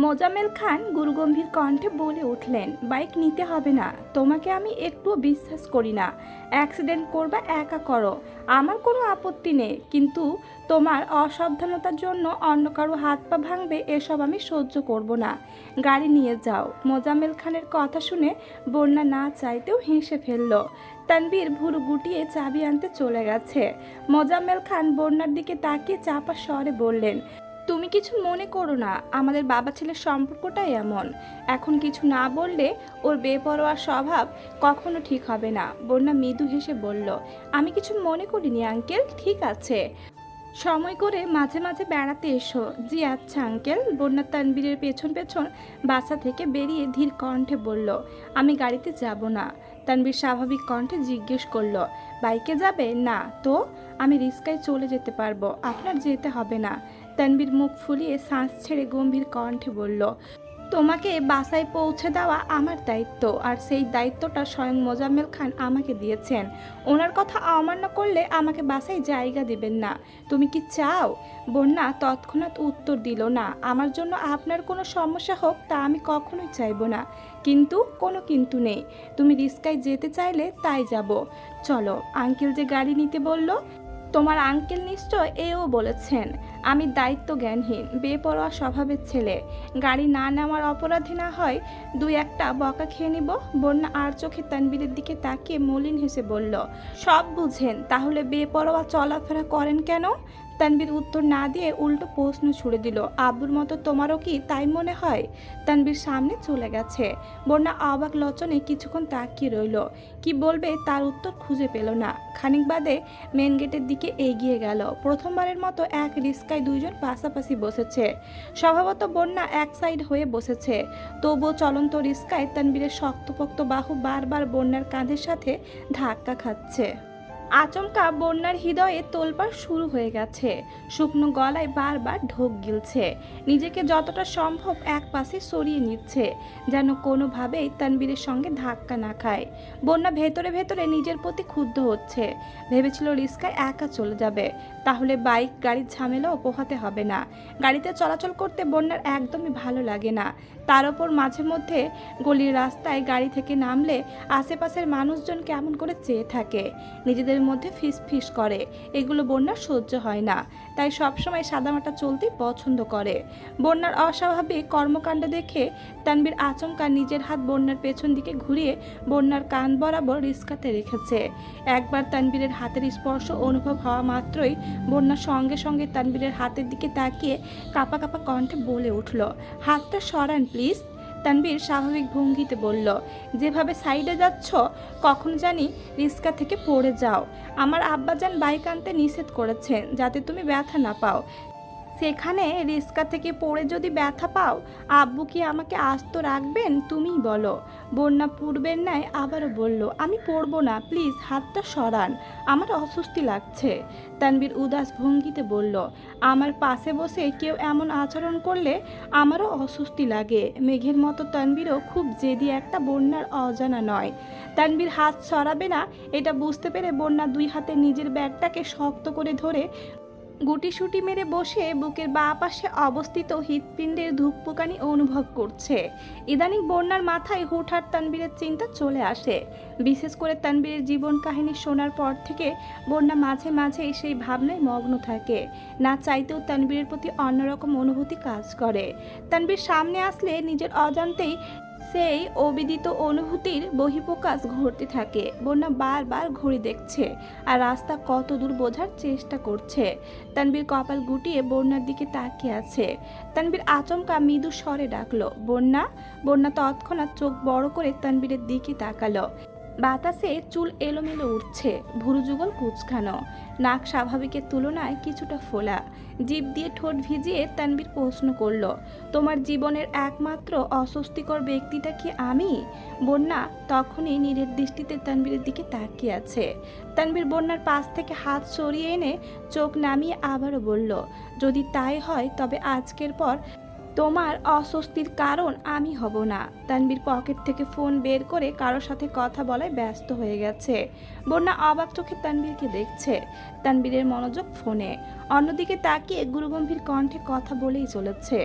মোজাম্মেল খান গুরুগম্ভীর কণ্ঠে বলে উঠলেন, বাইক নিতে হবে না, তোমাকে আমি একটুও বিশ্বাস করি না। অ্যাক্সিডেন্ট করবা একা করো, আমার কোনো আপত্তি নেই, কিন্তু তোমার অসাবধানতার জন্য অন্য কারো হাত পা ভাঙবে এসব আমি সহ্য করব না। গাড়ি নিয়ে যাও। মোজাম্মেল খানের কথা শুনে বন্যা না চাইতেও হেসে ফেলল। তানবীর ভুরু গুটিয়ে চাবি আনতে চলে গেছে। মোজাম্মেল খান বন্যার দিকে তাকিয়ে চাপা স্বরে বললেন, তুমি কিছু মনে করো না, আমাদের বাবা ছেলের সম্পর্কটাই এমন। এখন কিছু না বললে ওর বেপরোয়া স্বভাব কখনো ঠিক হবে না। বন্যা মৃদু হেসে বলল, আমি কিছু মনে করিনি আঙ্কেল, ঠিক আছে। সময় করে মাঝে মাঝে বেড়াতে এসো। জি আচ্ছা আঙ্কেল। বন্যা তানবীরের পেছন পেছন বাসা থেকে বেরিয়ে ধীর কণ্ঠে বলল, আমি গাড়িতে যাব না। তানবীর স্বাভাবিক কণ্ঠে জিজ্ঞেস করলো, বাইকে যাবে? না তো। আমি রিস্কায় চলে যেতে পারবো, আপনার যেতে হবে না। তানবীর মুখ ফুলিয়ে শ্বাস ছেড়ে গম্ভীর কণ্ঠে বলল, তোমাকে বাসায় পৌঁছে দেওয়া আমার দায়িত্ব, আর সেই দায়িত্বটা স্বয়ং মোজাম্মেল খান আমাকে দিয়েছেন। ওনার কথা অমান্য করলে আমাকে বাসায় জায়গা দিবেন না। তুমি কি চাও? বন্যা তৎক্ষণাৎ উত্তর দিল, না, আমার জন্য আপনার কোনো সমস্যা হোক তা আমি কখনোই চাইবো না। কিন্তু কোনো কিন্তু নেই, তুমি রিস্কায় যেতে চাইলে তাই যাব। চলো। আঙ্কেল যে গাড়ি নিতে বলল, তোমার আঙ্কেল নিশ্চয় এও বলেছেন আমি দায়িত্ব জ্ঞানহীন বেপরোয়া স্বভাবের ছেলে। গাড়ি না নেওয়ার অপরাধী না হয় দুই একটা বকা খেয়ে নিব। বন্যা আর চোখে তানবীরের দিকে তাকিয়ে মলিন হেসে বলল, সব বুঝেন, তাহলে বেপরোয়া চলাফেরা করেন কেন? তানবীর উত্তর না দিয়ে উল্টো প্রশ্ন ছুড়ে দিল, আব্বুর মতো তোমারও কি তাই মনে হয়? তানবীর সামনে চলে গেছে। বন্যা অবাক লোচনে কিছুক্ষণ তাকিয়ে রইল, কি বলবে তার উত্তর খুঁজে পেল না। খানিক বাদে মেন গেটের দিকে এগিয়ে গেল। প্রথমবারের মতো এক রিস্কায় দুইজন পাশাপাশি বসেছে। স্বভাবত বন্যা এক সাইড হয়ে বসেছে, তবুও চলন্ত রিস্কায় তানবীরের শক্তপোক্ত বাহু বারবার বন্যার কাঁধের সাথে ধাক্কা খাচ্ছে। আচমকা বন্যার হৃদয়ে তোলপাড় শুরু হয়ে গেছে। শুকনো গলায় বারবার ঢোক গিলছে, নিজেকে যতটা সম্ভব এক পাশে সরিয়ে নিচ্ছে, যেন কোনোভাবেই তানবীরের সঙ্গে ধাক্কা না খায়। বন্যা ভেতরে ভেতরে নিজের প্রতি ক্ষুব্ধ হচ্ছে। ভেবেছিল রিস্কায় একা চলে যাবে, তাহলে বাইক গাড়ির ঝামেলাও পোহাতে হবে না। গাড়িতে চলাচল করতে বন্যার একদমই ভালো লাগে না। তার ওপর মাঝে মধ্যে গলির রাস্তায় গাড়ি থেকে নামলে আশেপাশের মানুষজন কেমন করে চেয়ে থাকে, নিজেদের মধ্যে ফিস ফিস করে, এগুলো বন্যার সহ্য হয় না। তাই সবসময় সাদামাটা চলতে পছন্দ করে। বন্যার অস্বাভাবিক কর্মকাণ্ড দেখে তানবীর আচমকা নিজের হাত বন্যার পেছন দিকে ঘুরিয়ে বন্যার কান বরাবর রিস্কাতে রেখেছে। একবার তানবীরের হাতের স্পর্শ অনুভব হওয়া মাত্রই বন্যা সঙ্গে সঙ্গে তানবীরের হাতের দিকে তাকিয়ে কাঁপা কাঁপা কণ্ঠে বলে উঠল, হাতটা সরান প্লিজ। তানবীর স্বাভাবিক ভঙ্গিতে বলল, যেভাবে সাইডে যাচ্ছ কখন জানি রিস্কা থেকে পড়ে যাও। আমার আব্বাজান বাইক আনতে নিষেধ করেছেন যাতে তুমি ব্যথা না পাও, সেখানে রিস্কা থেকে পড়ে যদি ব্যথা পাও, আব্বু কি আমাকে আস্ত রাখবেন? তুমিই বলো। বন্যা পূর্বের ন্যায় আবারও বলল, আমি পড়বো না, প্লিজ হাতটা সরান, আমার অস্বস্তি লাগছে। তানবীর উদাস ভঙ্গিতে বলল, আমার পাশে বসে কেউ এমন আচরণ করলে আমারও অস্বস্তি লাগে। মেঘের মতো তানবীরও খুব জেদি একটা, বন্যার অজানা নয়। তানবীর হাত সরাবে না এটা বুঝতে পেরে বন্যা দুই হাতে নিজের ব্যাগটাকে শক্ত করে ধরে গুটিসুটি মেরে বসে বুকের বাঁ পাশে অবস্থিত হৃৎপিণ্ডের ধুকপুকানি অনুভব করছে। ইদানিং বন্যার মাথায় হুটহাট তানবীরের চিন্তা চলে আসে। বিশেষ করে তানবীরের জীবন কাহিনী শোনার পর থেকে বন্যা মাঝে মাঝেই সেই ভাবনায় মগ্ন থাকে। না চাইতেও তানবীরের প্রতি অন্যরকম অনুভূতি কাজ করে। তানবীর সামনে আসলে নিজের অজান্তেই সেই অবিদিত অনুভূতির বহিঃপ্রকাশ ঘটতে থাকে। বন্যা বারবার ঘড়ি দেখছে আর রাস্তা কত দূর বোঝার চেষ্টা করছে। তানবীর কপাল গুটিয়ে বন্যার দিকে তাকিয়ে আছে। তানবীর আচমকা মৃদু স্বরে ডাকলো, বন্যা। বন্যা তৎক্ষণাৎ চোখ বড় করে তানবীরের দিকে তাকালো। বাতাসে চুল এলোমেলো উঠছে, ভুরু যুগল কুচকানো, নাক স্বাভাবিকের তুলনায় কিছুটা ফোলা। জিভ দিয়ে ঠোঁট ভিজিয়ে তানবীর প্রশ্ন করল, তোমার জীবনের একমাত্র অস্বস্তিকর ব্যক্তিটা কি আমি? বন্যা তখনই নীরের দৃষ্টিতে তানবীরের দিকে তাকিয়ে আছে। তানবীর বন্যার পাশ থেকে হাত সরিয়ে এনে চোখ নামিয়ে আবারও বলল, যদি তাই হয় তবে আজকের পর তোমার অস্বস্তির কারণ আমি হব না। তানবীর পকেট থেকে ফোন বের করে কারোর সাথে কথা বলায় ব্যস্ত হয়ে গেছে। বন্যা অবাক চোখে তানবীরকে দেখছে। তানবীরের মনোযোগ ফোনে, অন্যদিকে তাকিয়ে গুরুগম্ভীর কণ্ঠে কথা বলেই চলেছে।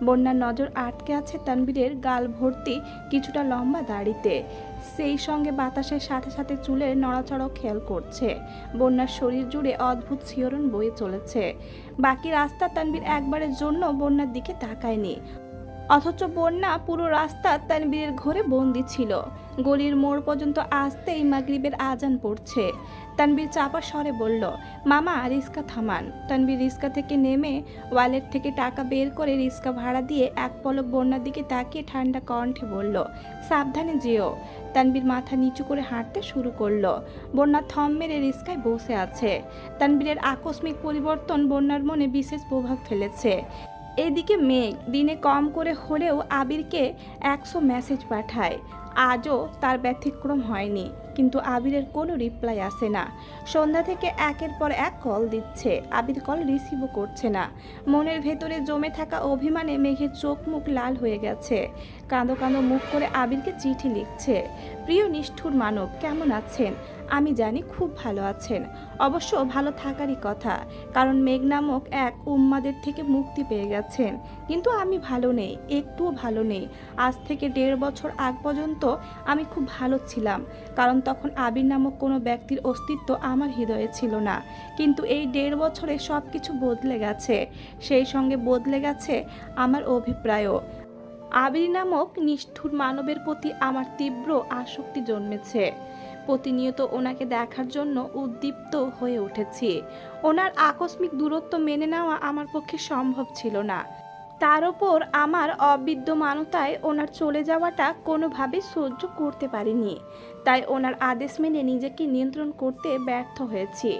বন্যার নজর আটকে আছে তানবীরের গাল ভর্তি কিছুটা লম্বা দাড়িতে। সেই সঙ্গে বাতাসের সাথে সাথে চুলের নড়াচড়াও খেয়াল করছে। বন্যার শরীর জুড়ে অদ্ভুত শিহরণ বয়ে চলেছে। বাকি রাস্তা তানবীর একবারের জন্য বন্যার দিকে তাকায়নি, অথচ বন্যা পুরো রাস্তা তানবীরের ঘরে বন্দি ছিল। গলির মোড় পর্যন্ত আসতেই মাগরিবের আজান পড়ছে। তানবীর চাপা স্বরে বলল, মামা রিস্কা থামান। তানবীর রিস্কা থেকে নেমে ওয়ালেট থেকে টাকা বের করে রিস্কা ভাড়া দিয়ে এক পলক বন্যার দিকে তাকিয়ে ঠান্ডা কণ্ঠে বলল, সাবধানে যেও। তানবীর মাথা নিচু করে হাঁটতে শুরু করলো। বন্যা থম মেরে রিস্কায় বসে আছে। তানবীরের আকস্মিক পরিবর্তন বন্যার মনে বিশেষ প্রভাব ফেলেছে। এদিকে মেঘ দিনে কম করে হলেও আবিরকে 100 মেসেজ পাঠায়। আজও তার ব্যতিক্রম হয়নি, কিন্তু আবিরের কোনো রিপ্লাই আসে না। সন্ধ্যা থেকে একের পর এক কল দিচ্ছে, আবির কল রিসিভও করছে না। মনের ভেতরে জমে থাকা অভিমানে মেঘের চোখ মুখ লাল হয়ে গেছে। কাঁদো কাঁদো মুখ করে আবিরকে চিঠি লিখছে, প্রিয় নিষ্ঠুর মানব, কেমন আছেন? আমি জানি খুব ভালো আছেন, অবশ্য ভালো থাকারই কথা, কারণ মেঘ নামক এক উম্মাদের থেকে মুক্তি পেয়ে গেছেন। কিন্তু আমি ভালো নেই, একটুও ভালো নেই। আজ থেকে 1.5 বছর আগ পর্যন্ত আমি খুব ভালো ছিলাম, কারণ তখন আবির নামক কোনো ব্যক্তির অস্তিত্ব আমার হৃদয়ে ছিল না। কিন্তু এই 1.5 বছরে সব কিছু বদলে গেছে, সেই সঙ্গে বদলে গেছে আমার অভিপ্রায়ও। আবির নামক নিষ্ঠুর মানবের প্রতি আমার তীব্র আসক্তি জন্মেছে। প্রতিনিয়ত ওনাকে দেখার জন্য উদ্দীপ্ত হয়ে উঠেছি। ওনার আকস্মিক দূরত্ব মেনে নেওয়া আমার পক্ষে সম্ভব ছিল না। তার ওপর আমার অবিদ্যমানতায় ওনার চলে যাওয়াটা কোনোভাবে সহ্য করতে পারিনি। তাই ওনার আদেশ মেনে নিজেকে নিয়ন্ত্রণ করতে ব্যর্থ হয়েছি।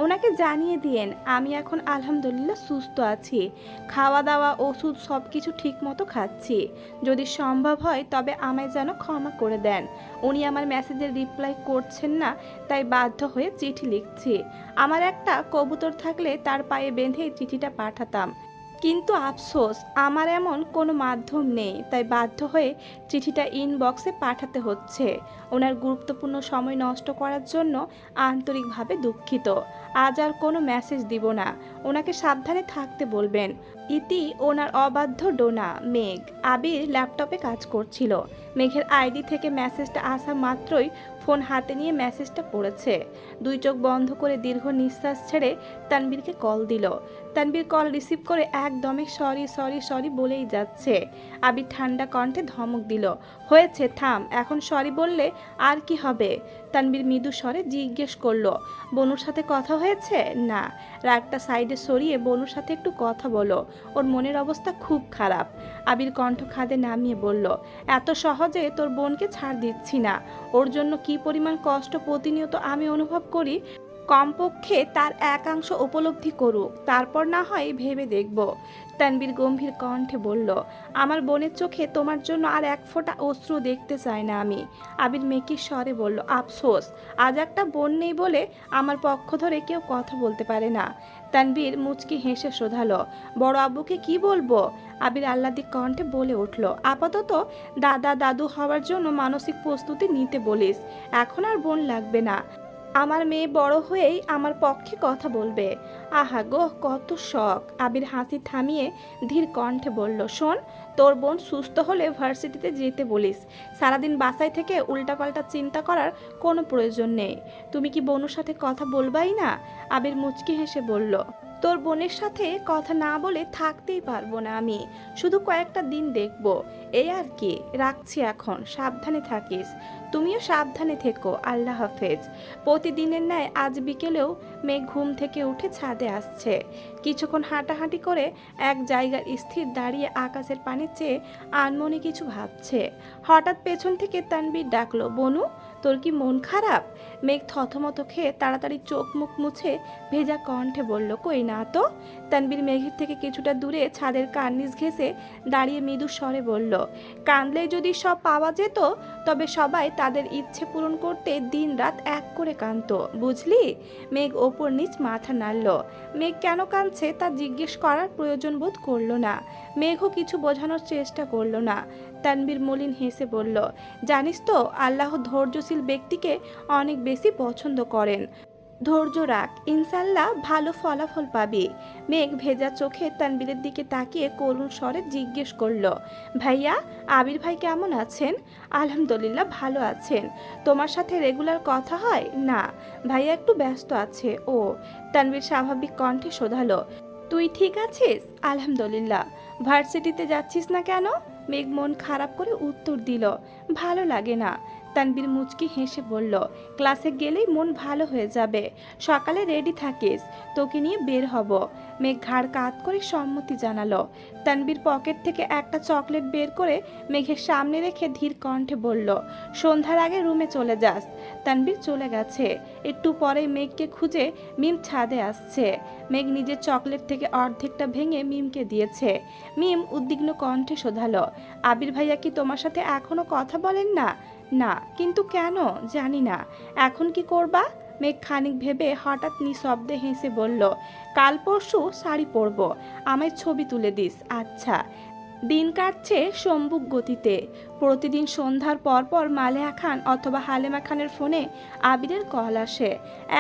ওনাকে জানিয়ে দিয়েন আমি এখন আলহামদুলিল্লাহ সুস্থ আছি, খাওয়া দাওয়া ওষুধ সব কিছু ঠিক মতো খাচ্ছি। যদি সম্ভব হয় তবে আমায় যেন ক্ষমা করে দেন। উনি আমার মেসেজের রিপ্লাই করছেন না, তাই বাধ্য হয়ে চিঠি লিখছি। আমার একটা কবুতর থাকলে তার পায়ে বেঁধে চিঠিটা পাঠাতাম, কিন্তু আফসোস আমার এমন কোনো মাধ্যম নেই, তাই বাধ্য হয়ে চিঠিটা ইনবক্সে পাঠাতে হচ্ছে। ওনার গুরুত্বপূর্ণ সময় নষ্ট করার জন্য আন্তরিকভাবে দুঃখিত। আজ আর কোনো মেসেজ দিব না, ওনাকে সাবধানে থাকতে বলবেন। ইতি ওনার অবাধ্য ডোনা মেঘ। আবির ল্যাপটপে কাজ করছিল। মেঘের আইডি থেকে মেসেজটা আসা মাত্রই ফোন হাতে নিয়ে মেসেজটা পড়েছে। 2 চোখ বন্ধ করে দীর্ঘ নিঃশ্বাস ছেড়ে তানবীরকে কল দিল। তানবীর কল রিসিভ করে একদমে সরি সরি সরি বলেই যাচ্ছে। আবির ঠান্ডা কণ্ঠে ধমক দিল, হয়েছে থাম, এখন সরি বললে আর কি হবে? তানবীর মৃদু স্বরে জিজ্ঞেস করলো, বনুর সাথে কথা হয়েছে? না। রাগটা সাইডে সরিয়ে বনুর সাথে একটু কথা বলো, ওর মনের অবস্থা খুব খারাপ। আবির কণ্ঠ খাদে নামিয়ে বলল, এত সহজে তোর বোনকে ছাড় দিচ্ছি না। ওর জন্য কি পরিমাণ কষ্ট প্রতিনিয়ত আমি অনুভব করি, কমপক্ষে তার একাংশ উপলব্ধি করুক, তারপর না হয় ভেবে দেখব। তানবীর গম্ভীর কণ্ঠে বলল, আমার বোনের চোখে তোমার জন্য আর এক ফোঁটা অশ্রু দেখতে চাই না আমি। আবির মেকির স্বরে বলল, আফসোস আজ একটা বোন নেই বলে আমার পক্ষ ধরে কেউ কথা বলতে পারে না। তানবীর মুচকি হেসে শোধালো, বড় আব্বুকে কি বলবো? আবির আহ্লাদিক কণ্ঠে বলে উঠল, আপাতত দাদা দাদু হওয়ার জন্য মানসিক প্রস্তুতি নিতে বলিস, এখন আর বোন লাগবে না। আমার মেয়ে বড় হয়েই আমার পক্ষে কথা বলবে। আহা গো, কত শখ। আবির হাসি থামিয়ে ধীর কণ্ঠে বলল, শোন, তোর বোন সুস্থ হলে ভার্সিটিতে যেতে বলিস। সারাদিন বাসায় থেকে উল্টাপাল্টা চিন্তা করার কোনো প্রয়োজন নেই। তুমি কি বনুর সাথে কথা বলবাই না? আবির মুচকি হেসে বলল, তোর বোনের সাথে কথা না বলে থাকতেই পারবো না আমি, শুধু কয়েকটা দিন দেখব, এই আর কি। রাখছি এখন, সাবধানে থাকিস। তুমিও সাবধানে থেকো, আল্লাহ হাফেজ। প্রতিদিনের ন্যায় আজ বিকেলেও মেঘ ঘুম থেকে উঠে ছাদে আসছে। কিছুক্ষণ হাঁটাহাঁটি করে এক জায়গার স্থির দাঁড়িয়ে আকাশের পানে চেয়ে আনমনে কিছু ভাবছে। হঠাৎ পেছন থেকে তানবীর ডাকলো, বনু তোর কি মন খারাপ? মেঘ থতমত খেয়ে তাড়াতাড়ি চোখ মুখ মুছে ভেজা কণ্ঠে বলল, কই না তো। তানবীর মেঘের থেকে কিছুটা দূরে ছাদের কার্নিশ ঘেঁষে দাঁড়িয়ে মৃদু স্বরে বলল, কাঁদলে যদি সব পাওয়া যেত তবে সবাই তাদের ইচ্ছে পূরণ করতে দিন রাত এক করে কাঁদতো, বুঝলি? মেঘ ওপর নিচ মাথা নাড়ল। মেঘ কেন কাঁদছে তা জিজ্ঞেস করার প্রয়োজন বোধ করলো না। মেঘও কিছু বোঝানোর চেষ্টা করলো না। তানবীর মলিন হেসে বলল, জানিস তো আল্লাহ ধৈর্যশীল ব্যক্তিকে অনেক বেশি পছন্দ করেন। ধৈর্য রাখ, ইনশাল্লাহ ভালো ফলাফল পাবি। মেঘ ভেজা চোখে তানবীরের দিকে তাকিয়ে করুণ স্বরে জিজ্ঞেস করলো, ভাইয়া, আবির ভাই কেমন আছেন? আলহামদুলিল্লাহ ভালো আছেন। তোমার সাথে রেগুলার কথা হয় না? ভাইয়া একটু ব্যস্ত আছে। ও, তানবীর স্বাভাবিক কণ্ঠে শোধালো, তুই ঠিক আছিস? আলহামদুলিল্লাহ। ভার্সিটিতে যাচ্ছিস না কেন? মেঘ মন খারাপ করে উত্তর দিল, ভালো লাগে না। তানবীর মুচকি হেসে বলল, ক্লাসে গেলেই মন ভালো হয়ে যাবে। সকালে রেডি থাকিস, তোকে নিয়ে বের হব। মেঘ ঘাড় কাত করে সম্মতি জানালো। তানবীর পকেট থেকে একটা চকলেট বের করে মেঘের সামনে রেখে ধীর কণ্ঠে বলল, সন্ধ্যার আগে রুমে চলে যাস। তানবীর চলে গেছে। একটু পরে মেঘকে খুঁজে মিম ছাদে আসছে। মেঘ নিজের চকলেট থেকে অর্ধেকটা ভেঙে মিমকে দিয়েছে। মিম উদ্বিগ্ন কণ্ঠে শোধালো, আবির ভাইয়া কি তোমার সাথে এখনো কথা বলেন না? না, কিন্তু কেন জানি না। এখন কি করবা? মেঘ খানিক ভেবে হঠাৎ নিঃশব্দে হেসে বলল, কাল পরশু শাড়ি পরবো, আমায় ছবি তুলে দিস। আচ্ছা। দিন কাটছে সম্মুখ গতিতে। প্রতিদিন সন্ধ্যার পর পর মালেহা খান অথবা হালেমা খানের ফোনে আবিরের কল আসে।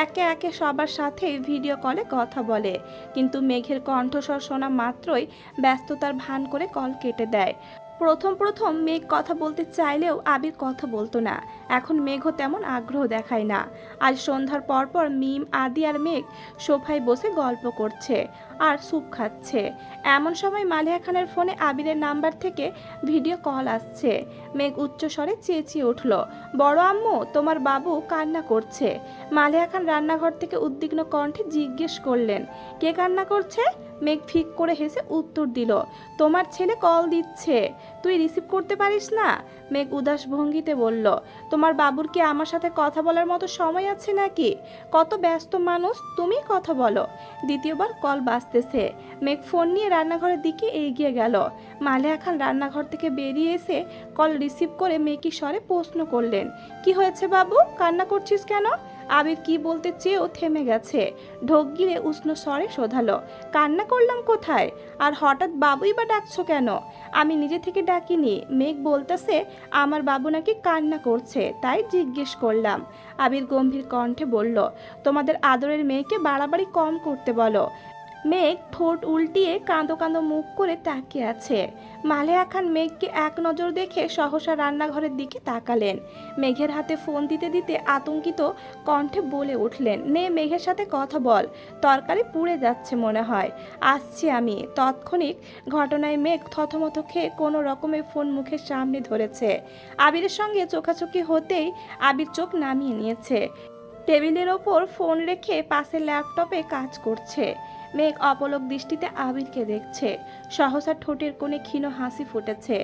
একে একে সবার সাথে ভিডিও কলে কথা বলে, কিন্তু মেঘের কণ্ঠস্বর শোনা মাত্রই ব্যস্ততার ভান করে কল কেটে দেয়। প্রথম প্রথম মেঘ কথা বলতে চাইলেও আবির কথা বলতো না। এখন মেঘও তেমন আগ্রহ দেখায় না। আজ সন্ধ্যার পর পর মিম, আদি আর মেঘ সোফায় বসে গল্প করছে আর স্যুপ খাচ্ছে। এমন সময় মালিহা খানের ফোনে আবিরের নাম্বার থেকে ভিডিও কল আসছে। মেঘ উচ্চস্বরে চেঁচিয়ে উঠল, বড় আম্মু, তোমার বাবু কান্না করছে। মালিহা খান রান্নাঘর থেকে উদ্বিগ্ন কণ্ঠে জিজ্ঞেস করলেন, কে কান্না করছে? মেঘ ফিক করে হেসে উত্তর দিল, তোমার ছেলে কল দিচ্ছে, তুই রিসিভ করতে পারিস না? মেঘ উদাস ভঙ্গিতে বলল, তোমার বাবুর কি আমার সাথে কথা বলার মতো সময় আছে নাকি? কত ব্যস্ত মানুষ, তুমি কথা বলো। দ্বিতীয়বার কল বাজতেছে। মেঘ ফোন নিয়ে রান্নাঘরের দিকে এগিয়ে গেল। মালেহা খান রান্নাঘর থেকে বেরিয়ে এসে কল রিসিভ করে মেকি স্বরে প্রশ্ন করলেন, কি হয়েছে বাবু, কান্না করছিস কেন? আবির কি বলতে চেয়েও থেমে গেছে। ঢোক গিলে উষ্ণ স্বরে শোধালো, কান্না করলাম কোথায়? আর হঠাৎ বাবুই বা ডাকছো কেন? আমি নিজে থেকে ডাকিনি। মেঘ বলতেছে আমার বাবু নাকি কান্না করছে, তাই জিজ্ঞেস করলাম। আবির গম্ভীর কণ্ঠে বলল, তোমাদের আদরের মেয়েকে বাড়াবাড়ি কম করতে বলো। মেঘ ঠোঁট উল্টিয়ে কাঁদো কাঁদো মুখ করে তাকিয়ে আছে। মালেহা খান মেঘকে এক নজর দেখে সহসা রান্নাঘরের দিকে তাকালেন। মেঘের হাতে ফোন দিতে দিতে আতঙ্কিত কণ্ঠে বলে উঠলেন, নে মেঘের সাথে কথা বল, তরকারি পুড়ে যাচ্ছে মনে হয়। আসছি আমি। তৎক্ষণিক ঘটনায় মেঘ থতমত খেয়ে কোনো রকমে ফোন মুখের সামনে ধরেছে। আবিরের সঙ্গে চোখাচোখি হতেই আবির চোখ নামিয়ে নিয়েছে। টেবিলের ওপর ফোন রেখে পাশে ল্যাপটপে কাজ করছে। মেঘ অপলক দৃষ্টিতে আবিরকে দেখছে। সহসা ঠোঁটের কোণে ক্ষীণ হাসি ফুটেছে।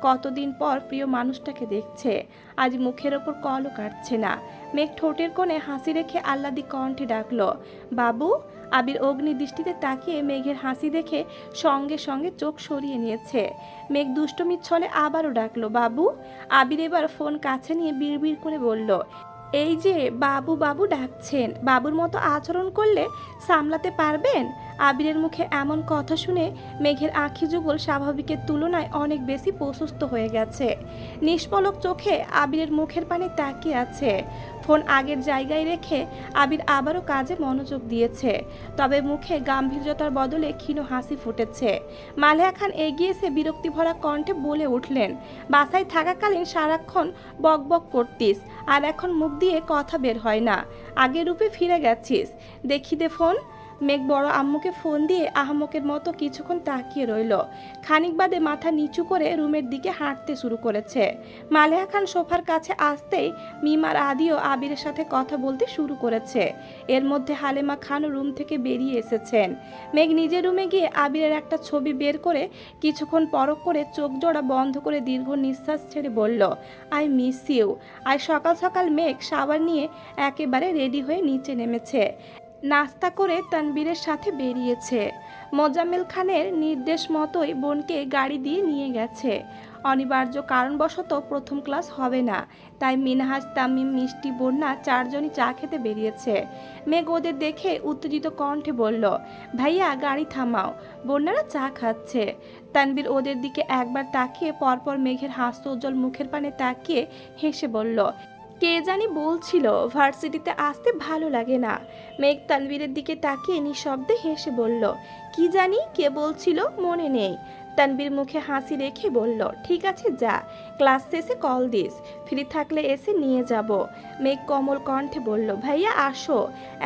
কতদিন পর প্রিয় মানুষটাকে দেখছে। আজ মুখের ওপর কলও কাটছে না। মেঘ ঠোঁটের কোণে হাসি রেখে আহ্লাদি কণ্ঠে ডাকলো, বাবু। আবির অগ্নি দৃষ্টিতে তাকিয়ে মেঘের হাসি দেখে সঙ্গে সঙ্গে চোখ সরিয়ে নিয়েছে। মেঘ দুষ্টমির ছলে আবারও ডাকলো, বাবু। আবির এবার ফোন কাছে নিয়ে বিড়বিড় করে বলল, এই যে বাবু বাবু ডাকছেন, বাবুর মতো আচরণ করলে সামলাতে পারবেন? আবিরের মুখে এমন কথা শুনে মেঘের আঁখি যুগল স্বাভাবিকের তুলনায় অনেক বেশি প্রশস্ত হয়ে গেছে। নিষ্পলক চোখে আবিরের মুখের পানে তাকিয়ে আছে। ফোন আগের জায়গায় রেখে আবির আবারও কাজে মনোযোগ দিয়েছে, তবে মুখে গাম্ভীর্যতার বদলে ক্ষীণ হাসি ফুটেছে। মালেহা খান এগিয়ে এসে বিরক্তি ভরা কণ্ঠে বলে উঠলেন, বাসায় থাকাকালীন সারাক্ষণ বক বক করতিস, আর এখন মুখ দিয়ে কথা বের হয় না। আগের রূপে ফিরে গেছিস। দেখি দে ফোন। মেঘ বড় আম্মুকে ফোন দিয়ে আহমকের মতো কিছুক্ষণ তাকিয়ে রইল। খানিক বাদে মাথা নিচু করে রুমের দিকে হাঁটতে শুরু করেছে। মালেহা খান সোফার কাছে আসতেই মিম আর আদিও আবিরের সাথে কথা বলতে শুরু করেছে। এর মধ্যে হালেমা খান রুম থেকে বেরিয়ে এসেছেন। মেঘ নিজের রুমে গিয়ে আবিরের একটা ছবি বের করে কিছুক্ষণ পরখ করে চোখ জোড়া বন্ধ করে দীর্ঘ নিঃশ্বাস ছেড়ে বলল, আই মিস ইউ। আজ সকাল সকাল মেঘ শাওয়ার নিয়ে একেবারে রেডি হয়ে নিচে নেমেছে। নাস্তা করে তানবীরের সাথে বেরিয়েছে। মোজাম্মেল খানের নির্দেশ মতোই বোনকে গাড়ি দিয়ে নিয়ে গেছে। অনিবার্য কারণবশত প্রথম ক্লাস হবে না, তাই মিনহাজ, তামিম, মিষ্টি, বন্যা চারজনই চা খেতে বেরিয়েছে। মেঘ ওদের দেখে উত্তেজিত কণ্ঠে বলল, ভাইয়া গাড়ি থামাও। বন্যারা চা খাচ্ছে। তানবীর ওদের দিকে একবার তাকিয়ে পরপর মেঘের হাস্যোজ্জ্বল মুখের পানে তাকিয়ে হেসে বলল, কে জানি বলছিল ভার্সিটিতে আসতে ভালো লাগে না। মেঘ তানবীরের দিকে তাকিয়ে নিঃশব্দে হেসে বলল, কি জানি কে বলছিল, মনে নেই। তানবীর মুখে হাসি রেখে বলল, ঠিক আছে যা, ক্লাস শেষে কল দিস, ফ্রি থাকলে এসে নিয়ে যাব। মেঘ কোমল কণ্ঠে বলল, ভাইয়া আসো,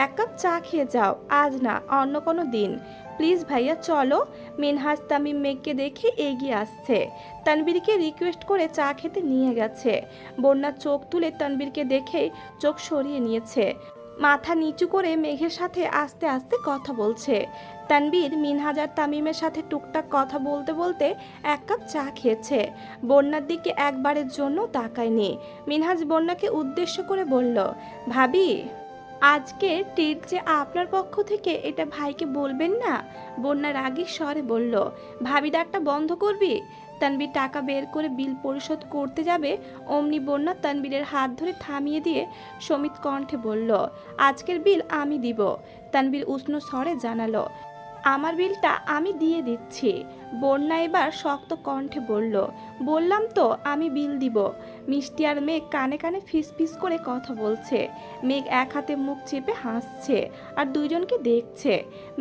এক কাপ চা খেয়ে যাও, আজ না অন্য কোনো দিন, প্লিজ ভাইয়া চলো। মিনহাজ তামিম মেঘকে দেখে এগিয়ে আসছে, তানবীরকে রিকোয়েস্ট করে চা খেতে নিয়ে গেছে। বন্যা চোখ তুলে তানবীরকে দেখেই চোখ সরিয়ে নিয়েছে, মাথা নিচু করে মেঘের সাথে আস্তে আস্তে কথা বলছে। তানবীর মিনহাজ আর তামিমের সাথে টুকটাক কথা বলতে বলতে এক কাপ চা খেয়েছে, বন্যার দিকে একবারের জন্য তাকায়নি। মিনহাজ বন্যাকে উদ্দেশ্য করে বলল, ভাবি আজকে ট্রিট যে আপনার পক্ষ থেকে, এটা ভাইকে বলবেন না। বন্যা রাগী স্বরে বলল, ভাবি ডাকটা বন্ধ করবি। তানবীর টাকা বের করে বিল পরিশোধ করতে যাবে, অমনি বন্যা তানবীরের হাত ধরে থামিয়ে দিয়ে সমিত কণ্ঠে বলল, আজকের বিল আমি দিব। তানবীর উষ্ণ স্বরে জানালো, আমার বিলটা আমি দিয়ে দিচ্ছি। বন্যা এবার শক্ত কণ্ঠে বলল, বললাম তো আমি বিল দিব। মিষ্টি আর মেঘ কানে কানে ফিস ফিস করে কথা বলছে। মেঘ এক হাতে মুখ চেপে হাসছে আর দুইজনকে দেখছে।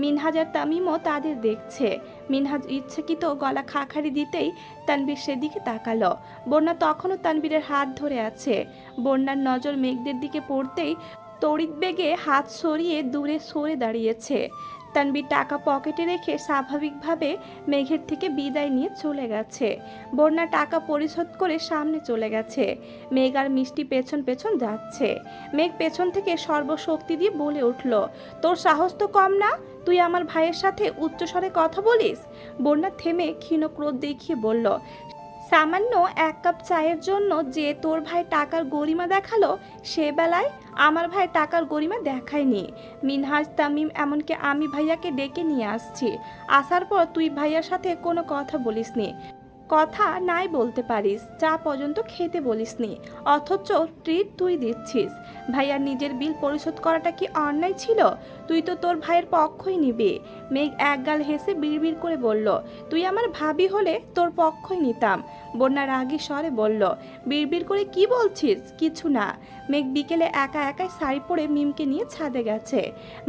মিনহাজ আর তামিমও তাদের দেখছে। মিনহাজ ইচ্ছাকৃত গলা খাখারি দিতেই তানবীর সেদিকে তাকালো। বন্যা তখনও তানবীরের হাত ধরে আছে। বন্যার নজর মেঘদের দিকে পড়তেই তড়িৎ বেগে হাত সরিয়ে দূরে সরে দাঁড়িয়েছে। তানবীর টাকা পকেটে রেখে স্বাভাবিকভাবে মেঘের থেকে বিদায় নিয়ে চলে গেছে। বন্যা টাকা পরিশোধ করে সামনে চলে গেছে। মেঘ আর মিষ্টি পেছন পেছন যাচ্ছে। মেঘ পেছন থেকে সর্বশক্তি দিয়ে বলে উঠল, তোর সাহস তো কম না, তুই আমার ভাইয়ের সাথে উচ্চস্বরে কথা বলিস। বন্যা থেমে ক্ষীণ ক্রোধ দেখিয়ে বলল, সামান্য এক কাপ চায়ের জন্য যে তোর ভাই টাকার গরিমা দেখালো, সে বেলায় আমার ভাই টাকার গরিমা দেখায়নি। মিনহাজ তামিম এমনকি আমি ভাইয়াকে ডেকে নিয়ে আসছি, আসার পর তুই ভাইয়ার সাথে কোনো কথা বলিসনি, কথা নাই বলতে পারিস, চা পর্যন্ত খেতে বলিসনি, অথচ ট্রিট তুই দিচ্ছিস। ভাইয়ার নিজের বিল পরিশোধ করাটা কি অন্যায় ছিল? তুই তো তোর ভাইয়ের পক্ষই নিবি। মেঘ একগাল হেসে বিড়বিড় করে বলল, তুই আমার ভাবি হলে তোর পক্ষই নিতাম। বন্যা রাগী স্বরে বলল, বিড়বিড় করে কি বলছিস? কিছু না। মেঘ বিকেলে একা একাই শাড়ি পরে মিমকে নিয়ে ছাদে গেছে।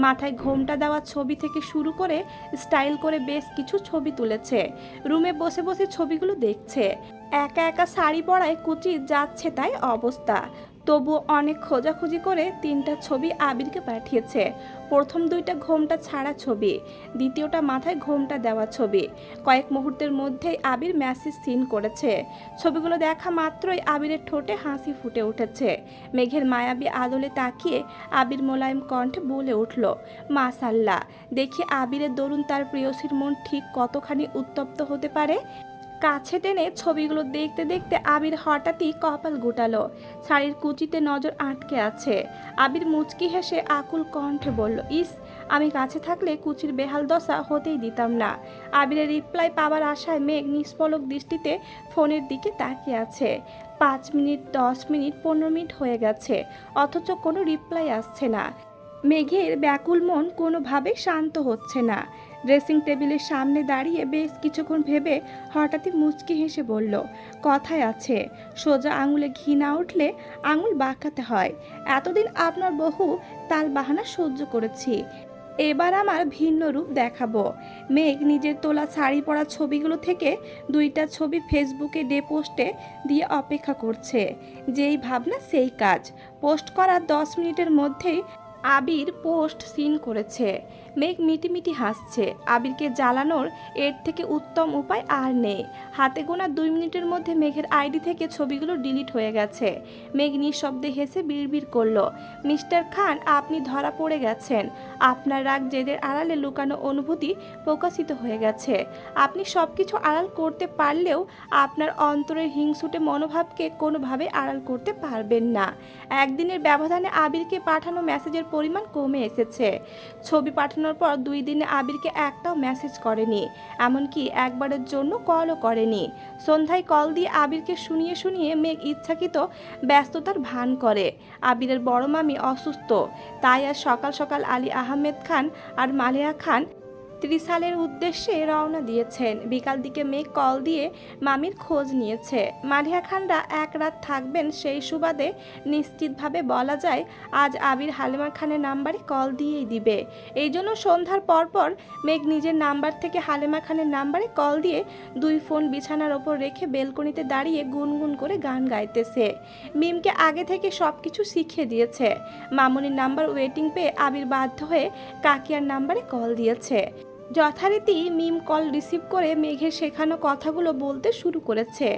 মাথায় ঘোমটা দেওয়া ছবি থেকে শুরু করে স্টাইল করে বেশ কিছু ছবি তুলেছে। রুমে বসে বসে ছবিগুলো দেখছে। একা একা শাড়ি পরায় কুচি যাচ্ছে তাই অবস্থা। তবু অনেক খোঁজাখুঁজি করে 3টা ছবি আবিরকে পাঠিয়েছে। প্রথম 2টা ঘোমটা ছাড়া ছবি, দ্বিতীয়টা মাথায় ঘোমটা দেওয়া ছবি। কয়েক মুহূর্তের মধ্যেই আবির মেসেজ সিন করেছে। ছবিগুলো দেখা মাত্রই আবিরের ঠোঁটে হাসি ফুটে উঠেছে। মেঘের মায়াবী আদলে তাকিয়ে আবির মোলায়েম কণ্ঠে বলে উঠল, মাশাল্লাহ। দেখি আবিরের দরুন তার প্রিয়সীর মন ঠিক কতখানি উত্তপ্ত হতে পারে। কাছে টেনে ছবিগুলো দেখতে দেখতে আবির হঠাৎই কপাল গুটালো। শাড়ির কুচিতে নজর আটকে আছে। আবির মুচকি হেসে আকুল কণ্ঠে বলল, ইস, আমি কাছে থাকলে কুচির বেহাল দশা হতেই দিতাম না। আবিরের রিপ্লাই পাওয়ার আশায় মেঘ নিষ্পলক দৃষ্টিতে ফোনের দিকে তাকিয়ে আছে। 5 মিনিট, 10 মিনিট, 15 মিনিট হয়ে গেছে, অথচ কোনো রিপ্লাই আসছে না। মেঘের ব্যাকুল মন কোনোভাবে শান্ত হচ্ছে না। ড্রেসিং টেবিলের সামনে দাঁড়িয়ে বেশ কিছুক্ষণ ভেবে হঠাৎই মুচকি হেসে বলল, কথায় আছে, সোজা আঙুলে ঘি না উঠলে আঙুল বাঁকাতে হয়। এতদিন আপনার বহু তাল বাহানা সহ্য করেছি, এবার আমার ভিন্ন রূপ দেখাবো। মেঘ নিজের তোলা শাড়ি পরা ছবিগুলো থেকে 2টা ছবি ফেসবুকে ডে পোস্টে দিয়ে অপেক্ষা করছে। যেই ভাবনা সেই কাজ। পোস্ট করার 10 মিনিটের মধ্যেই আবির পোস্ট সিন করেছে। মেঘ মিটিমিটি হাসছে। আবিরকে জ্বালানোর এর থেকে উত্তম উপায় আর নেই। হাতে গোনা 2 মিনিটের মধ্যে মেঘের আইডি থেকে ছবিগুলো ডিলিট হয়ে গেছে। মেঘ নিঃশব্দে হেসে বিড়বিড় করল, মিস্টার খান, আপনি ধরা পড়ে গেছেন। আপনার রাগ জেদের আড়ালে লুকানো অনুভূতি প্রকাশিত হয়ে গেছে। আপনি সব কিছু আড়াল করতে পারলেও আপনার অন্তরের হিংসুটে মনোভাবকে কোনোভাবে আড়াল করতে পারবেন না। একদিনের ব্যবধানে আবিরকে পাঠানো মেসেজের পরিমাণ কমে এসেছে। ছবি পাঠানোর পর 2 দিনে আবিরকে একটাও মেসেজ করেনি, এমনকি একবারের জন্য কলও করেনি। সন্ধ্যায় কল দিয়ে আবিরকে শুনিয়ে শুনিয়ে মেঘ ইচ্ছাকৃত ব্যস্ততার ভান করে। আবিরের বড় মামি অসুস্থ, তাই আজ সকাল সকাল আলী আহমেদ খান আর মালেহা খান ত্রিশালের উদ্দেশ্যে রওনা দিয়েছেন। বিকাল দিকে মেঘ কল দিয়ে মামির খোঁজ নিয়েছে। মালিহা খানরা এক রাত থাকবেন, সেই সুবাদে নিশ্চিতভাবে বলা যায় আজ আবির হালিমা খানের নাম্বারে কল দিয়েই দিবে। এই জন্য সন্ধ্যার পরপর মেঘ নিজের নাম্বার থেকে হালিমা খানের নাম্বারে কল দিয়ে দুই ফোন বিছানার ওপর রেখে বেলকনিতে দাঁড়িয়ে গুনগুন করে গান গাইতেছে। মিমকে আগে থেকে সব কিছু শিখিয়ে দিয়েছে। মামুনির নাম্বার ওয়েটিং পেয়ে আবির বাধ্য হয়ে কাকিয়ার নাম্বারে কল দিয়েছে। যথারীতি মিম কল রিসিভ করে মেঘের শেখানো কথাগুলো বলতে শুরু করেছে।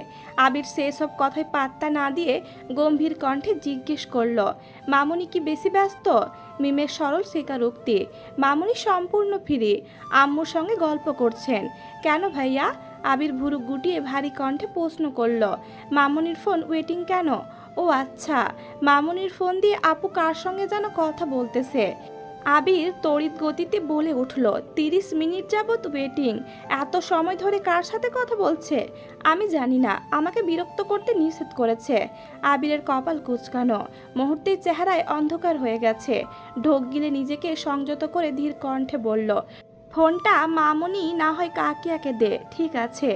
আবির সেসব কথায় পাত্তা না দিয়ে গম্ভীর কণ্ঠে জিজ্ঞেস করলো, মামুনি কি বেশি ব্যস্ত? মিমের সরল স্বীকারোক্তি। মামুনি সম্পূর্ণ ফ্রি, আম্মুর সঙ্গে গল্প করছেন। কেন ভাইয়া? আবির ভুরু গুটিয়ে ভারী কণ্ঠে প্রশ্ন করলো। মামুনির ফোন ওয়েটিং কেন? ও আচ্ছা, মামুনির ফোন দিয়ে আপু কার সঙ্গে যেন কথা বলতেছে। আবির তড়িৎ গতিতে বলে উঠল, 30 মিনিট যাবত ওয়েটিং। এত সময় ধরে কার সাথে কথা বলছে? আমি জানি না, আমাকে বিরক্ত করতে নিষেধ করেছে। আবিরের কপাল কুঁচকানো, মুহূর্তেই চেহারায় অন্ধকার হয়ে গেছে। ঢোক গিলে নিজেকে সংযত করে ধীর কণ্ঠে বলল, ফোনটা মামুনি না হয় কাকিয়াকে দে। ঠিক আছে।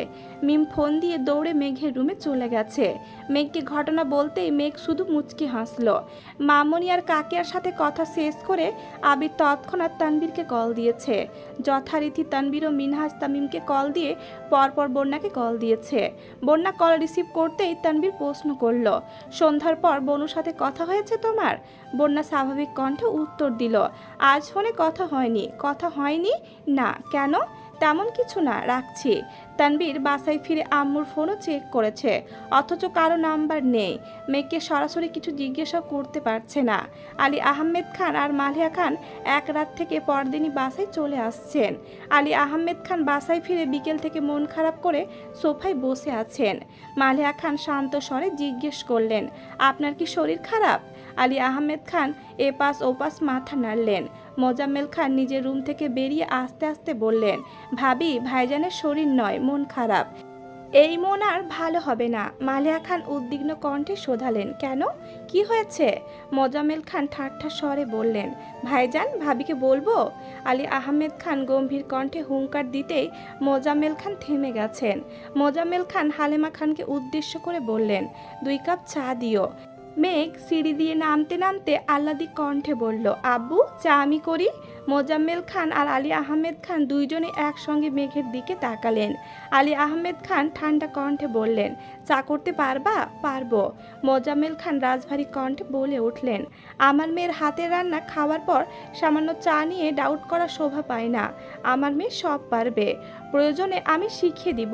মিম ফোন দিয়ে দৌড়ে মেঘের রুমে চলে গেছে। মেঘকে ঘটনা বলতেই মেঘ শুধু মুচকি হাসলো। মামুনি আর কাকিয়ার সাথে কথা শেষ করে আবির তৎক্ষণাৎ তানবীরকে কল দিয়েছে। যথারীতি তানবীর ও মিনহাজ তামিমকে কল দিয়ে পরপর বন্যাকে কল দিয়েছে। বন্যা কল রিসিভ করতেই তানবীর প্রশ্ন করলো, সন্ধ্যার পর বনুর সাথে কথা হয়েছে তোমার? বন্যা স্বাভাবিক কণ্ঠে উত্তর দিল, আজ ফোনে কথা হয়নি। কথা হয়নি? না। কেন? তেমন কিছু না, রাখছি। তানবীর বাসায় ফিরে আম্মুর ফোনও চেক করেছে, অথচ কারো নাম্বার নেই। মেয়েকে সরাসরি কিছু জিজ্ঞাসা করতে পারছে না। আলী আহমেদ খান আর মালিহা খান এক রাত থেকে পরদিনই বাসায় চলে আসছেন। আলী আহমেদ খান বাসায় ফিরে বিকেল থেকে মন খারাপ করে সোফায় বসে আছেন। মালিহা খান শান্ত স্বরে জিজ্ঞেস করলেন, আপনার কি শরীর খারাপ? আলী আহমেদ খান এপাশ ওপাশ মাথা নাড়লেন। মোজাম্মেল খান নিজের রুম থেকে বেরিয়ে আস্তে আস্তে বললেন, ভাবি, ভাইজানের শরীর নয়, মন খারাপ। এই মন আর ভালো হবে না। মালিহা খান উদ্বিগ্ন কণ্ঠে শোধালেন, কেন? কি হয়েছে? মোজাম্মেল খান ঠাট্টা স্বরে বললেন, ভাইজান, ভাবিকে বলবো? আলী আহমেদ খান গম্ভীর কণ্ঠে হুঙ্কার দিতেই মোজাম্মেল খান থেমে গেছেন। মোজাম্মেল খান হালিমা খানকে উদ্দেশ্য করে বললেন, 2 কাপ চা দিও। মেঘ সিঁড়ি দিয়ে নামতে নামতে আহ্লাদি কণ্ঠে বলল, আব্বু, চা আমি করি। মোজাম্মেল খান আর আলী আহমেদ খান দুইজনে একসঙ্গে মেঘের দিকে তাকালেন। আলী আহমেদ খান ঠান্ডা কণ্ঠে বললেন, চা করতে পারবা? পারবো। মোজাম্মেল খান রাজভারী কণ্ঠে বলে উঠলেন, আমার মেয়ের হাতের রান্না খাওয়ার পর সামান্য চা নিয়ে ডাউট করা শোভা পায় না। আমার মেয়ে সব পারবে, প্রয়োজনে আমি শিখিয়ে দিব।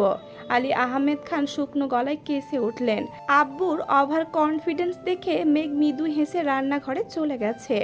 আলী আহমেদ খান শুকনো গলায় কেসে উঠলেন। আব্বুর ওভার কনফিডেন্স দেখে মেঘ মৃদু হেসে রান্নাঘরে চলে গেছে।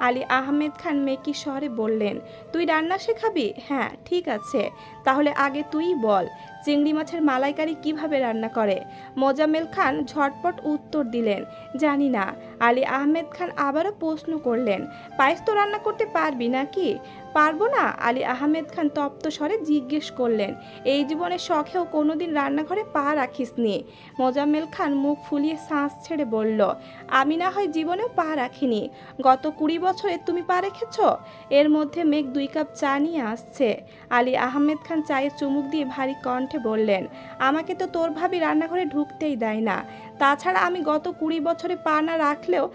আলী আহমেদ খান মেকি স্বরে বললেন, তুই রান্না শেখাবি? হ্যাঁ, ঠিক আছে, তাহলে আগে তুই বল, চিংড়ি মাছের মালাইকারি কিভাবে রান্না করে? মোজাম্মেল খান ঝটপট উত্তর দিলেন, জানি না। আলী আহমেদ খান আবারও প্রশ্ন করলেন, পায়েস তো রান্না করতে পারবি নাকি? পারবো না। আলী আহমেদ খান তপ্ত স্বরে জিজ্ঞেস করলেন, এই জীবনে শখেও কোনোদিন রান্নাঘরে পা রাখিসনি? মোজাম্মেল খান মুখ ফুলিয়ে শ্বাস ছেড়ে বলল, আমি না হয় জীবনেও পা রাখিনি, গত 20 বছরে তুমি পা রেখেছ? এর মধ্যে মেঘ 2 কাপ চা নিয়ে আসছে। আলী আহমেদ খান চায়ে চুমুক দিয়ে ভারী কণ্ঠে বললেন, আমাকে তো তোর ভাবি রান্নাঘরে ঢুকতেই দেয় না। তাছাড়া আমি গত 20 বছরে পা না রাখলেও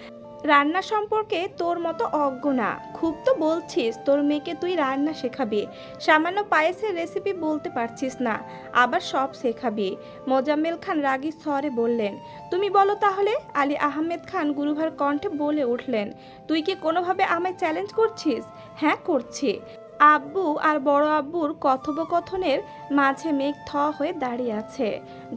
রান্না সম্পর্কে তোর মতো অজ্ঞ না। খুব তো বলছিস তোর মেয়েকে তুই রান্না শেখাবি, সামান্য পায়েসের রেসিপি বলতে পারছিস না, আবার সব শেখাবি। মোজাম্মেল খান রাগী স্বরে বললেন, তুমি বলো তাহলে। আলী আহমেদ খান গুরুভার কণ্ঠে বলে উঠলেন, তুই কি কোনোভাবে আমায় চ্যালেঞ্জ করছিস? হ্যাঁ, করছি। আব্বু আর বড় আব্বুর কথোপকথনের মাঝে মেঘ থ হয়ে দাঁড়িয়ে আছে।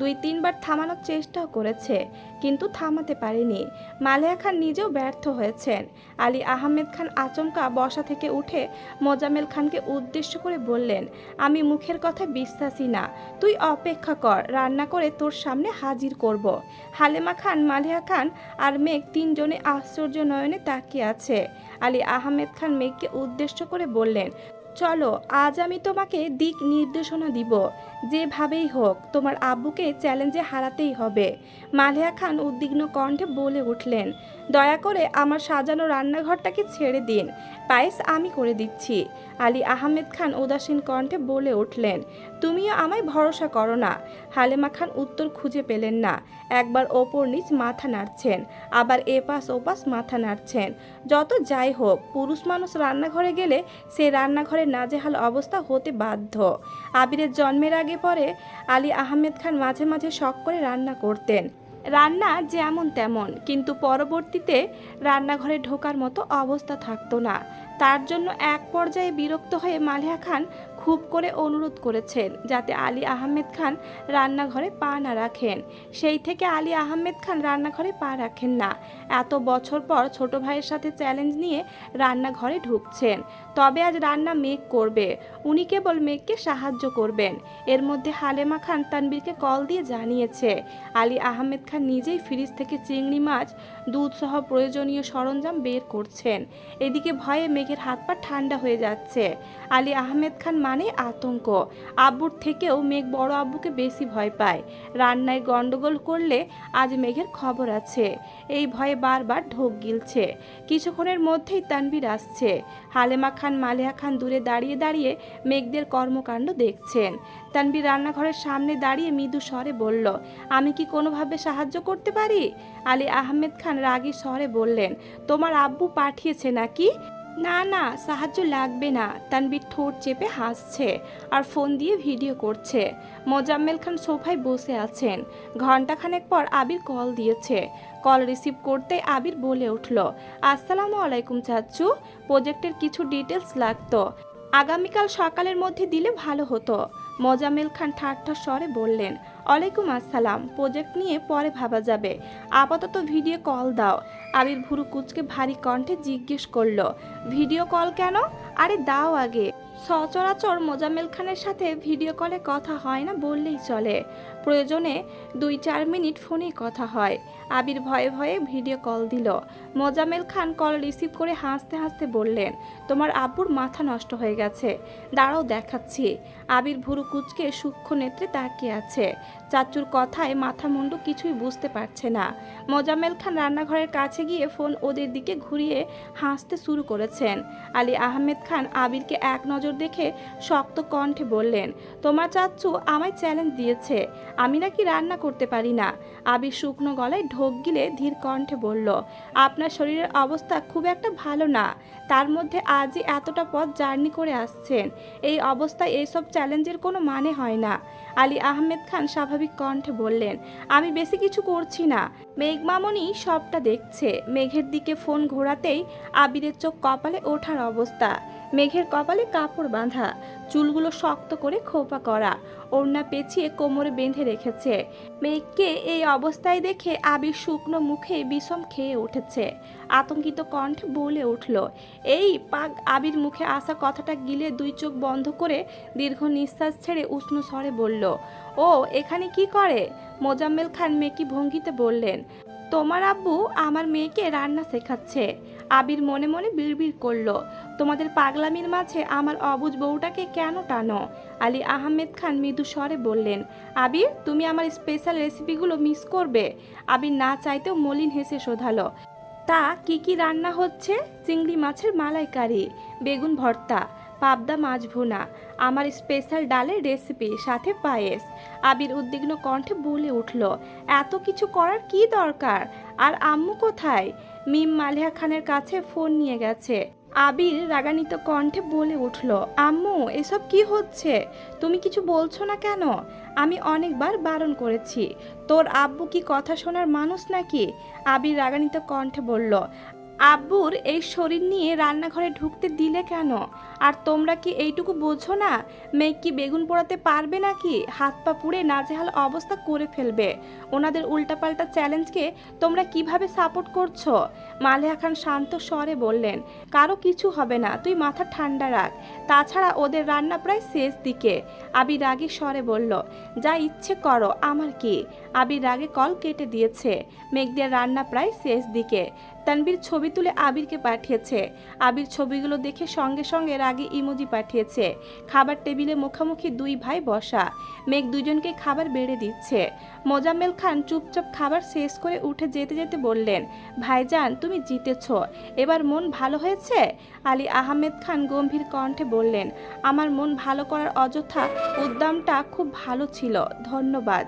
2-3 বার থামানোর চেষ্টাও করেছে, কিন্তু থামাতে পারেনি। মালিহা খান নিজেও ব্যর্থ হয়েছেন। আলী আহমেদ খান আচমকা বসা থেকে উঠে মোজাম্মেল খানকে উদ্দেশ্য করে বললেন, আমি মুখের কথা বিশ্বাসী না, তুই অপেক্ষা কর, রান্না করে তোর সামনে হাজির করব। হালিমা খান, মালিহা খান আর মেঘ 3 জনে আশ্চর্য নয়নে তাকিয়ে আছে। আলী আহমেদ খান মেঘকে উদ্দেশ্য করে বললেন, চলো, আজ আমি তোমাকে দিক নির্দেশনা দিব। যেভাবেই হোক তোমার আব্বুকে চ্যালেঞ্জে হারাতেই হবে। মালেহা খান উদ্বিগ্ন কণ্ঠে বলে উঠলেন, দয়া করে আমার সাজানো রান্নাঘরটাকে ছেড়ে দিন, পায়েস আমি করে দিচ্ছি। আলী আহমেদ খান উদাসীন কণ্ঠে বলে উঠলেন, তুমিও আমায় ভরসা করো না। হালেমা খান উত্তর খুঁজে পেলেন না। একবার ওপর নিচ মাথা নাড়ছেন, আবার এপাশ ওপাশ মাথা নাড়ছেন। যত যাই হোক, পুরুষ মানুষ রান্নাঘরে গেলে সে রান্নাঘরে নাজেহাল অবস্থা হতে বাধ্য। আবিরের জন্মের আগে পরে আলী আহমেদ খান মাঝে মাঝে শখ করে রান্না করতেন, রান্না যেমন তেমন, কিন্তু পরবর্তীতে রান্নাঘরে ঢোকার মতো অবস্থা থাকতো না। তার জন্য এক পর্যায়ে বিরক্ত হয়ে মালেহা খান খুব করে অনুরোধ করেছেন যাতে আলী আহমেদ খান রান্নাঘরে পা না রাখেন। সেই থেকে আলী আহমেদ খান রান্নাঘরে পা রাখেন না। এত বছর পর ছোট ভাইয়ের সাথে চ্যালেঞ্জ নিয়ে রান্নাঘরে ঢুকছেন। তবে আজ রান্না মেঘ করবে, উনি কেবল মেঘকে সাহায্য করবেন। এর মধ্যে হালেমা খান তানবীরকে কল দিয়ে জানিয়েছে আলী আহমেদ খান নিজেই ফ্রিজ থেকে চিংড়ি মাছ, দুধ সহ প্রয়োজনীয় সরঞ্জাম বের করছেন। এদিকে ভয়ে মেঘের হাত পা ঠান্ডা হয়ে যাচ্ছে। আলী আহমেদ খান মানে আতঙ্ক। আব্বুর থেকেও মেঘ বড় আব্বুকে বেশি ভয় পায়। রান্নায় গন্ডগোল করলে আজ মেঘের খবর আছে, এই ভয়ে বারবার ঢোক গিলছে। কিছুক্ষণের মধ্যেই তানবীর আসছে। হালেমা খান মালেহা খান দূরে দাঁড়িয়ে দাঁড়িয়ে মেঘদের কর্মকাণ্ড দেখছেন। তানবীর রান্নাঘরের সামনে দাঁড়িয়ে মৃদু স্বরে বলল, আমি কি কোনোভাবে সাহায্য করতে পারি? আলী আহমেদ খান রাগী স্বরে বললেন, তোমার আব্বু পাঠিয়েছে নাকি? না না, সাহায্য লাগবে না। তানবীর ঠোঁট চেপে হাসছে আর ফোন দিয়ে ভিডিও করছে। মোজাম্মেল খান সোফায় বসে আছেন। ঘণ্টাখানেক পর আবির কল দিয়েছে। কল রিসিভ করতে আবির বলে উঠল, আসসালামু আলাইকুম চাচ্চু, প্রজেক্টের কিছু ডিটেলস লাগতো, আগামীকাল সকালের মধ্যে দিলে ভালো হতো। মোজাম্মেল খান ঠাট্টা স্বরে বললেন, ওয়ালাইকুম আসসালাম, প্রজেক্ট নিয়ে পরে ভাবা যাবে, আপাতত ভিডিও কল দাও। আবির ভুরু কুচকে ভারী কণ্ঠে জিজ্ঞেস করলো, ভিডিও কল কেন? আরে দাও আগে। সচরাচর মোজাম্মেল খানের সাথে ভিডিও কলে কথা হয় না বললেই চলে, প্রয়োজনে 2-4 মিনিট ফোনেই কথা হয়। আবির ভয়ে ভয়ে ভিডিও কল দিল। মোজাম্মেল খান কল রিসিভ করে হাসতে হাসতে বললেন, তোমার আব্বুর মাথা নষ্ট হয়ে গেছে, দাঁড়াও দেখাচ্ছি। আবির ভুরু কুচকে সূক্ষ্ম নেত্রে তাকিয়ে আছে। চাচুর কথায় মাথা মুন্ডু কিছুই বুঝতে পারছে না। মোজাম্মেল খান রান্নাঘরের কাছে গিয়ে ফোন ওদের দিকে ঘুরিয়ে হাসতে শুরু করেছেন। আলী আহমেদ খান আবিরকে এক নজর দেখে শক্ত কণ্ঠে বললেন, তোমার চাচ্চু আমায় চ্যালেঞ্জ দিয়েছে, আমি নাকি রান্না করতে পারি না। আবির শুকনো গলায় ঢোক গিলে ধীর কণ্ঠে বলল, আপনার শরীরের অবস্থা খুব একটা ভালো না, তার মধ্যে আজই এতটা পথ জার্নি করে আসছেন, এই অবস্থায় এইসব চ্যালেঞ্জের কোনো মানে হয় না। আলী আহমেদ খান স্বাভাবিক কণ্ঠে বললেন, আমি বেশি কিছু করছি না, মেঘ মামনি সবটা দেখছে। মেঘের দিকে ফোন ঘোরাতেই আবিরের চোখ কপালে ওঠার অবস্থা। মেঘের কপালে কাপড় বাঁধা, চুলগুলো শক্ত করে খোপা করা, ওড়না পেঁচিয়ে কোমরে বেঁধে রেখেছে। মেঘকে এই অবস্থায় দেখে আবির শুকনো মুখে বিষম খেয়ে উঠেছে। আতঙ্কিত কণ্ঠে বলে উঠল, এই পাগ। আবির মুখে আসা কথাটা গিলে 2 চোখ বন্ধ করে দীর্ঘ নিঃশ্বাস ছেড়ে উষ্ণ স্বরে বলল, ও এখানে কি করে? মোজাম্মেল খান মেকি ভঙ্গিতে বললেন, তোমার আব্বু আমার মেয়েকে রান্না শেখাচ্ছে। আবির মনে মনে বিড়বিড় করলো, তোমাদের পাগলামির মাঝে আমার অবুঝ বউটাকে কেন টানো? আলী আহমেদ খান মৃদু স্বরে বললেন, আবির তুমি আমার স্পেশাল রেসিপিগুলো মিস করবে। আবির না চাইতেও মলিন হেসে শোধালো, তা কি কি রান্না হচ্ছে? চিংড়ি মাছের মালাইকারি, বেগুন ভর্তা, পাবদা মাছ ভুনা, আমার স্পেশাল ডালের রেসিপি, সাথে পায়েস। আবির উদ্বিগ্ন কণ্ঠে বলে উঠল, এত কিছু করার কি দরকার? আর আম্মু কোথায়? মিম মালেহা খানের কাছে ফোন নিয়ে গেছে। আবির রাগান্বিত কণ্ঠে বলে উঠল, আম্মু এসব কি হচ্ছে? তুমি কিছু বলছো না কেন? আমি অনেকবার বারণ করেছি, তোর আব্বু কি কথা শোনার মানুষ নাকি? আবির রাগান্বিত কণ্ঠে বলল, আব্বুর এই শরীর নিয়ে রান্নাঘরে ঢুকতে দিলে কেন? আর তোমরা কি এইটুকু বোঝো না, মেয়ে কি বেগুন পোড়াতে পারবে নাকি? হাত পা পুড়ে নাজেহাল অবস্থা করে ফেলবে। ওনাদের উল্টাপাল্টা চ্যালেঞ্জকে তোমরা কিভাবে সাপোর্ট করছো? মালেহা খান শান্ত স্বরে বললেন, কারো কিছু হবে না, তুই মাথা ঠান্ডা রাখ, তাছাড়া ওদের রান্না প্রায় শেষ দিকে। আবির রাগে স্বরে বলল, যা ইচ্ছে করো, আমার কি? আবির রাগে কল কেটে দিয়েছে। মেঘদের রান্না প্রায় শেষ দিকে। তানবীর ছবি তুলে আবিরকে পাঠিয়েছে। আবির ছবিগুলো দেখে সঙ্গে সঙ্গে রাগে ইমোজি পাঠিয়েছে। খাবার টেবিলে মুখোমুখি দুই ভাই বসা। মেঘ দুজনকে খাবার বেড়ে দিচ্ছে। মোজাম্মেল খান চুপচাপ খাবার শেষ করে উঠে যেতে যেতে বললেন, ভাইজান তুমি জিতেছ, এবার মন ভালো হয়েছে? আলী আহমেদ খান গম্ভীর কণ্ঠে বললেন, আমার মন ভালো করার অযথা উদ্যমটা খুব ভালো ছিল, ধন্যবাদ।